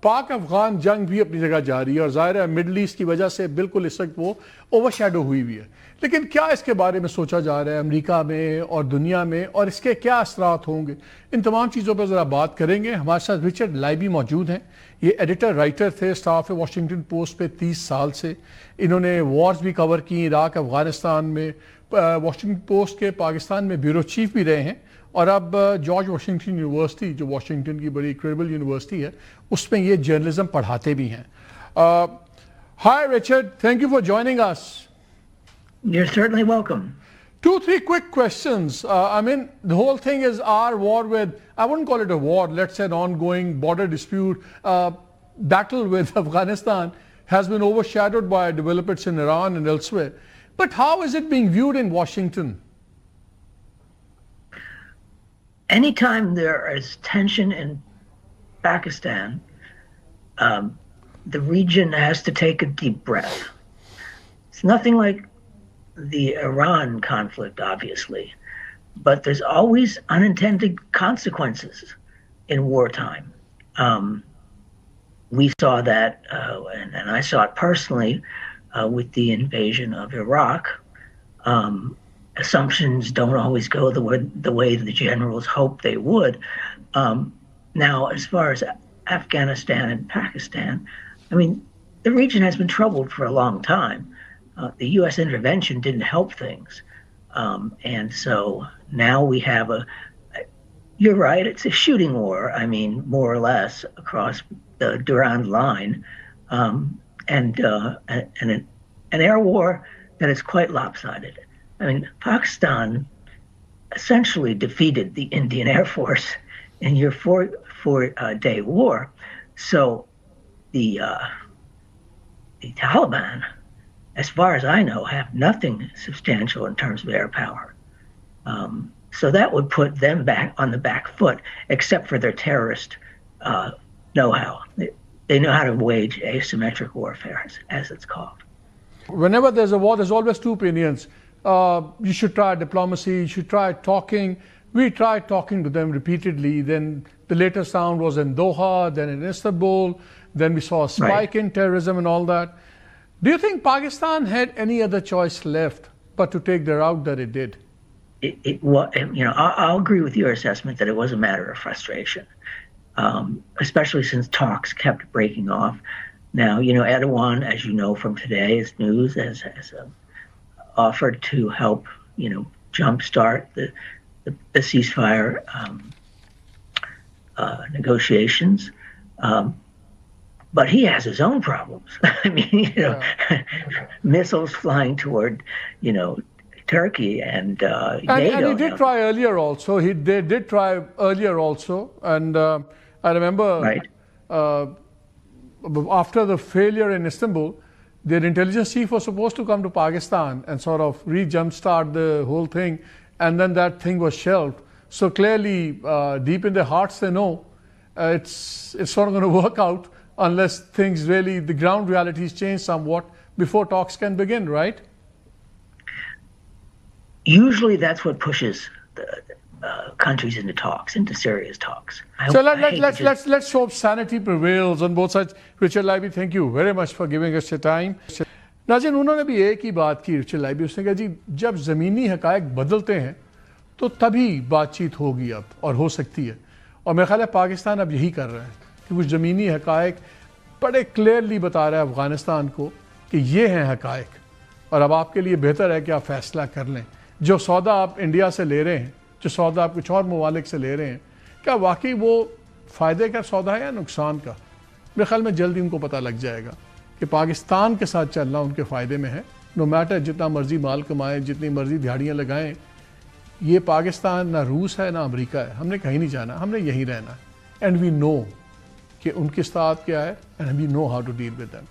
पाक अफगान जंग भी अपनी जगह जारी है और ज़ाहिर है मिडल ईस्ट की वजह से बिल्कुल इस वक्त वो ओवरशैडो हुई हुई है। लेकिन क्या इसके बारे में सोचा जा रहा है अमेरिका में और दुनिया में, और इसके क्या असरात होंगे, इन तमाम चीज़ों पर ज़रा बात करेंगे। हमारे साथ रिचर्ड लाइबी मौजूद हैं। ये एडिटर राइटर थे, स्टाफ है वाशिंगटन पोस्ट पे 30 साल से। इन्होंने वॉर्स भी कवर की इराक अफगानिस्तान में, वाशिंगटन पोस्ट के पाकिस्तान में ब्यूरो चीफ भी रहे हैं, और अब जॉर्ज वाशिंगटन यूनिवर्सिटी जो वाशिंगटन की बड़ी क्रेडिबल यूनिवर्सिटी है उसमें ये जर्नलिज्म पढ़ाते भी हैं। Hi Richard, thank you for joining us. You're certainly welcome. 2-3 quick questions. I mean, the whole thing is our war with, I wouldn't call it a war, let's say an ongoing border dispute, battle with Afghanistan has been overshadowed by developments in Iran and elsewhere. But how is it being viewed in Washington? Anytime there is tension in Pakistan, the region has to take a deep breath. It's nothing like the Iran conflict, obviously, but there's always unintended consequences in wartime. We saw that, and I saw it personally with the invasion of Iraq. Assumptions don't always go the way the generals hoped they would. Now, as far as Afghanistan and Pakistan, I mean, the region has been troubled for a long time. The U.S. intervention didn't help things. And so now we have you're right, it's a shooting war, I mean, more or less, across the Durand line, and an air war that is quite lopsided. I mean, Pakistan essentially defeated the Indian Air Force in your four-day war. So the Taliban, as far as I know, have nothing substantial in terms of air power. So that would put them back on the back foot, except for their terrorist know-how. They know how to wage asymmetric warfare, as it's called. Whenever there's a war, there's always two opinions. You should try diplomacy, you should try talking. We tried talking to them repeatedly. Then the latest round was in Doha, then in Istanbul. Then we saw a spike in terrorism and all that. Do you think Pakistan had any other choice left but to take the route that it did? It was, I'll agree with your assessment that it was a matter of frustration, especially since talks kept breaking off. Now, Erdogan, as you know from today's news, has offered to help, jumpstart the ceasefire negotiations. But he has his own problems. I mean, missiles flying toward, Turkey and NATO. And he did try earlier also. They did try earlier also. And I remember after the failure in Istanbul, their intelligence chief was supposed to come to Pakistan and sort of re-jumpstart the whole thing. And then that thing was shelved. So clearly, deep in their hearts, they know it's not going to work out unless things really, the ground realities change somewhat before talks can begin, right? Usually that's what pushes the countries into talks, into serious talks. So let's hope sanity prevails on both sides. Richard Laibie, thank you very much for giving us your time. नाज़रीन, उन्होंने भी एक ही बात की, Richard लाइबी, उसने कहा जी जब ज़मीनी हक़ाइक़ बदलते हैं तो तभी बातचीत होगी अब और हो सकती है। और मेरा ख्याल है पाकिस्तान अब यही कर रहा है कि कुछ ज़मीनी हक़ाइक़ बड़े क्लियरली बता रहा है अफ़गानिस्तान को कि ये हैं हक़ाइक़ और अब आपके लिए बेहतर है कि आप फ़ैसला कर लें। जो सौदा आप इंडिया से ले रहे हैं, जो सौदा आप कुछ और ममालिक से ले रहे हैं, क्या वाकई वो फ़ायदे का सौदा है या नुकसान का? मेरे ख्याल में जल्दी उनको पता लग जाएगा कि पाकिस्तान के साथ चलना उनके फ़ायदे में है। नो मैटर जितना मर्ज़ी माल कमाएं, जितनी मर्ज़ी दिहाड़ियाँ लगाएं, ये पाकिस्तान ना रूस है ना अमेरिका है। हमने कहीं नहीं जाना, हमने यहीं रहना है। एंड वी नो कि उनके साथ क्या है, and we know how to deal with them.